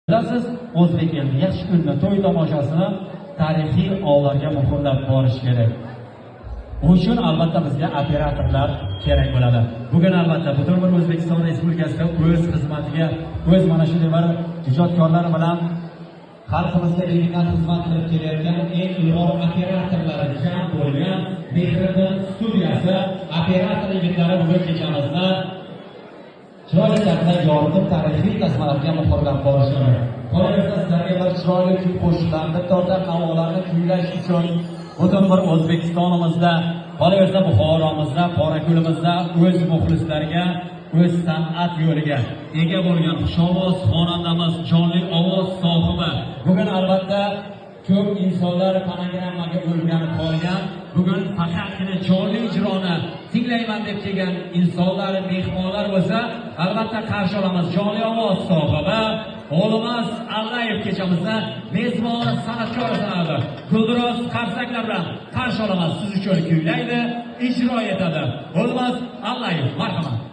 Bilasiz, o'zbek elida yaxshi kunda to'y tomoshasini tarixiy ovlarga muhrlab borish kerak. Bu uchun albatta bizga operatorlar kerak bo'ladi. Bugun albatta butun bir O'zbekiston Respublikasida o'z xizmatiga, o'z mana shunday bir ijodkorlar bilan xalqimizga berilgan xizmat qilib kelayotgan eng ulug' operatorlar jam bo'lgan Mehribon studiyasi operator yigitlari bugun kechamizda chiroyli tarzda yorqin tarixiy tasmalarga muhrlab borishadi. Qolaversa sizlarga bir chiroyli kuy qo'shiqlarni, tortar navolarni kuylash uchun butun bir O'zbekistonimizda, qolaversa Buxoromizda, Qorako'limizda o'z muxlislariga, o'z san'at yo'liga ega bo'lgan xushovoz xonandamiz, jonli ovoz sohibi. Bugun albatta ko'p insonlar fonogrammaga o'rganib qolgan, bugun faqatgina jonli ijroni tinglayman deb kelgan insonlar, mehmonlar bo'lsa, albatta qarshi olamiz jonli ovoz sohibi o'g'limiz Allayev kechamizda mezbon san'atkor sanadi. Guldiroz qarsaklar bilan qarshi olamiz, siz uchun kuylaydi, ijro etadi. O'g'limiz Allayev, marhamat.